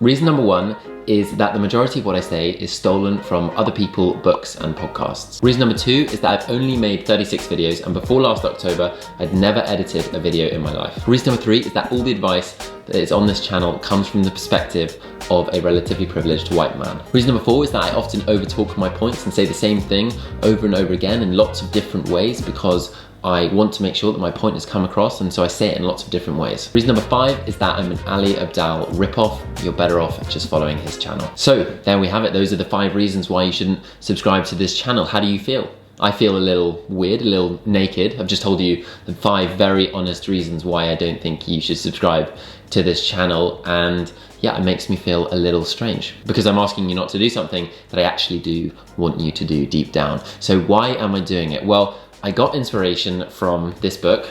Reason number one is that the majority of what I say is stolen from other people, books, and podcasts. Reason number two is that I've only made 36 videos, and before last October, I'd never edited a video in my life. Reason number three is that all the advice that is on this channel comes from the perspective of a relatively privileged white man. Reason number four is that I often overtalk my points and say the same thing over and over again in lots of different ways because I want to make sure that my point has come across, and so I say it in lots of different ways. Reason number five is that I'm an Ali Abdaal ripoff. You're better off just following his channel. So there we have it. Those are the 5 reasons why you shouldn't subscribe to this channel. How do you feel? I feel a little weird, a little naked. I've just told you the 5 very honest reasons why I don't think you should subscribe to this channel, and yeah, it makes me feel a little strange because I'm asking you not to do something that I actually do want you to do deep down. So why am I doing it? Well, I got inspiration from this book,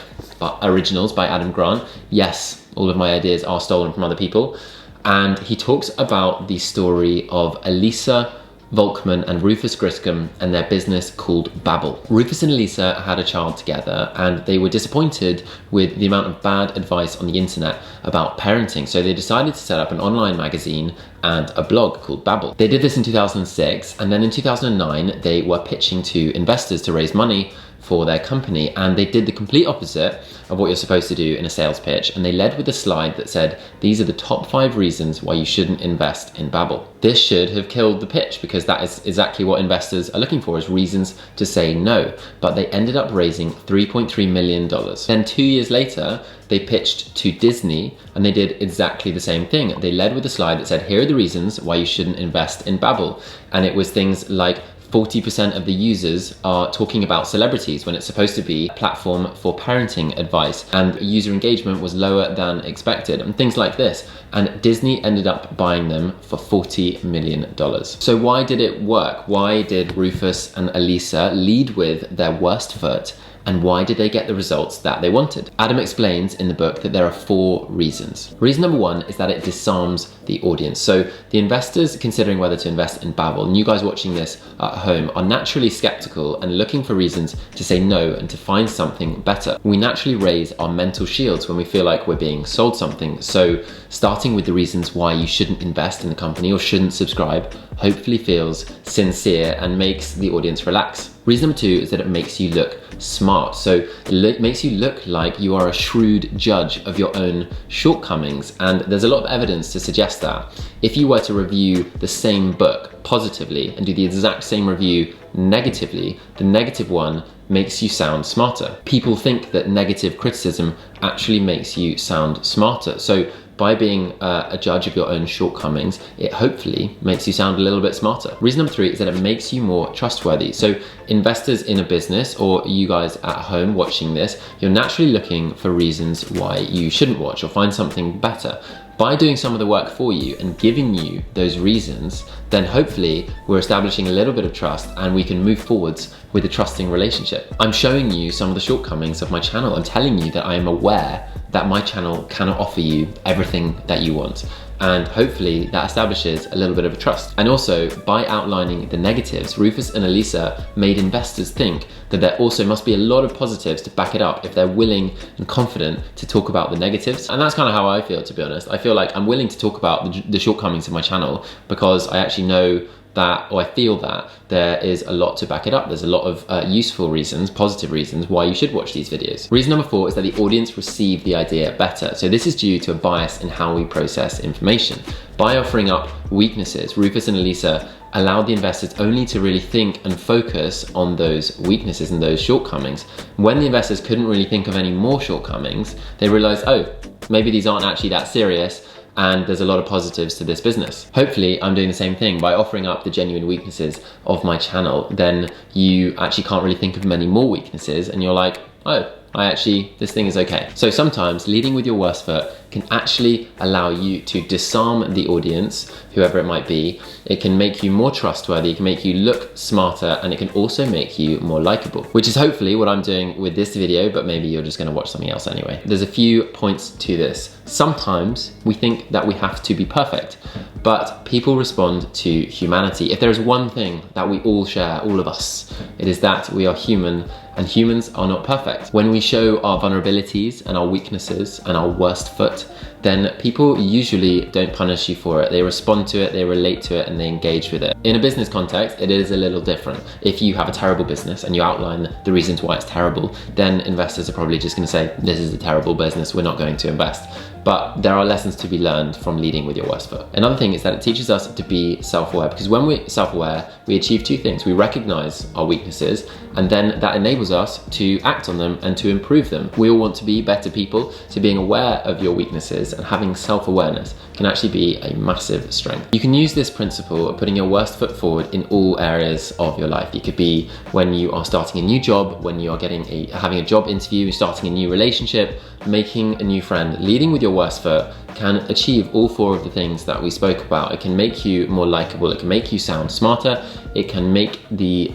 Originals by Adam Grant. Yes, all of my ideas are stolen from other people. And he talks about the story of Alisa, Volkman, and Rufus Griscom and their business called Babble. Rufus and Alisa had a child together, and they were disappointed with the amount of bad advice on the internet about parenting. So they decided to set up an online magazine and a blog called Babble. They did this in 2006, and then in 2009, they were pitching to investors to raise money for their company, and they did the complete opposite of what you're supposed to do in a sales pitch, and they led with a slide that said, these are the top 5 reasons why you shouldn't invest in Babble. This should have killed the pitch because that is exactly what investors are looking for, is reasons to say no. But they ended up raising $3.3 million. Then 2 years later, they pitched to Disney and they did exactly the same thing. They led with a slide that said, here are the reasons why you shouldn't invest in Babble. And it was things like 40% of the users are talking about celebrities when it's supposed to be a platform for parenting advice, and user engagement was lower than expected, and things like this. And Disney ended up buying them for $40 million. So why did it work? Why did Rufus and Alisa lead with their worst foot? And why did they get the results that they wanted? Adam explains in the book that there are 4 reasons. Reason number 1 is that it disarms the audience. So the investors considering whether to invest in Babble, and you guys watching this at home, are naturally skeptical and looking for reasons to say no and to find something better. We naturally raise our mental shields when we feel like we're being sold something. So starting with the reasons why you shouldn't invest in the company or shouldn't subscribe hopefully feels sincere and makes the audience relax. Reason number 2 is that it makes you look smart. So it makes you look like you are a shrewd judge of your own shortcomings, and there's a lot of evidence to suggest that. If you were to review the same book positively and do the exact same review negatively, the negative one makes you sound smarter. People think that negative criticism actually makes you sound smarter. So by being a judge of your own shortcomings, it hopefully makes you sound a little bit smarter. Reason number 3 is that it makes you more trustworthy. So investors in a business, or you guys at home watching this, you're naturally looking for reasons why you shouldn't watch or find something better. By doing some of the work for you and giving you those reasons, then hopefully we're establishing a little bit of trust and we can move forwards with a trusting relationship. I'm showing you some of the shortcomings of my channel. I'm telling you that I am aware that my channel cannot offer you everything that you want. And hopefully that establishes a little bit of a trust. And also, by outlining the negatives, Rufus and Alisa made investors think that there also must be a lot of positives to back it up if they're willing and confident to talk about the negatives. And that's kind of how I feel, to be honest. I feel like I'm willing to talk about the shortcomings of my channel because I actually know that, or I feel that there is a lot to back it up. There's a lot of useful reasons, positive reasons why you should watch these videos. Reason number 4 is that the audience receive the idea better. So this is due to a bias in how we process information. By offering up weaknesses, Rufus and Alisa allowed the investors only to really think and focus on those weaknesses and those shortcomings. When the investors couldn't really think of any more shortcomings, they realized, oh, maybe these aren't actually that serious, and there's a lot of positives to this business. Hopefully I'm doing the same thing by offering up the genuine weaknesses of my channel. Then you actually can't really think of many more weaknesses and you're like, oh, this thing is okay. So sometimes leading with your worst foot can actually allow you to disarm the audience, whoever it might be. It can make you more trustworthy, it can make you look smarter, and it can also make you more likable, which is hopefully what I'm doing with this video, but maybe you're just gonna watch something else anyway. There's a few points to this. Sometimes we think that we have to be perfect, but people respond to humanity. If there is one thing that we all share, all of us, it is that we are human, and humans are not perfect. When we show our vulnerabilities and our weaknesses and our worst foot, then people usually don't punish you for it. They respond to it, they relate to it, and they engage with it. In a business context, it is a little different. If you have a terrible business and you outline the reasons why it's terrible, then investors are probably just going to say, this is a terrible business, we're not going to invest. But there are lessons to be learned from leading with your worst foot. Another thing is that it teaches us to be self-aware, because when we're self-aware, we achieve two things. We recognize our weaknesses, and then that enables us to act on them and to improve them. We all want to be better people, so being aware of your weaknesses and having self-awareness can actually be a massive strength. You can use this principle of putting your worst foot forward in all areas of your life. It could be when you are starting a new job, when you are having a job interview, starting a new relationship, making a new friend. Leading with your worst foot can achieve all four of the things that we spoke about. It can make you more likable, it can make you sound smarter, it can make you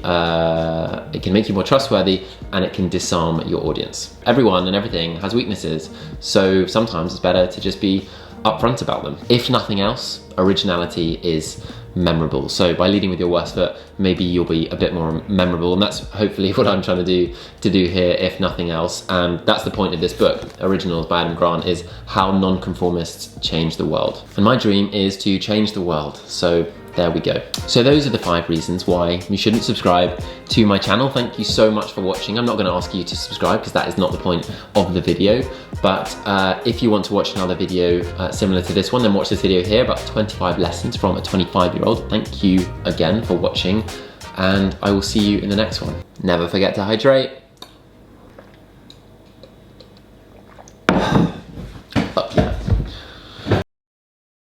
more trustworthy, and it can disarm your audience. Everyone and everything has weaknesses, so sometimes it's better to just be upfront about them. If nothing else, originality is memorable. So by leading with your worst foot, maybe you'll be a bit more memorable, and that's hopefully what I'm trying to do here, if nothing else. And that's the point of this book, Originals by Adam Grant, is how nonconformists change the world. And my dream is to change the world. So there we go. So those are the 5 reasons why you shouldn't subscribe to my channel. Thank you so much for watching. I'm not going to ask you to subscribe because that is not the point of the video. But if you want to watch another video similar to this one, then watch this video here about 25 lessons from a 25-year-old. Thank you again for watching, and I will see you in the next one. Never forget to hydrate.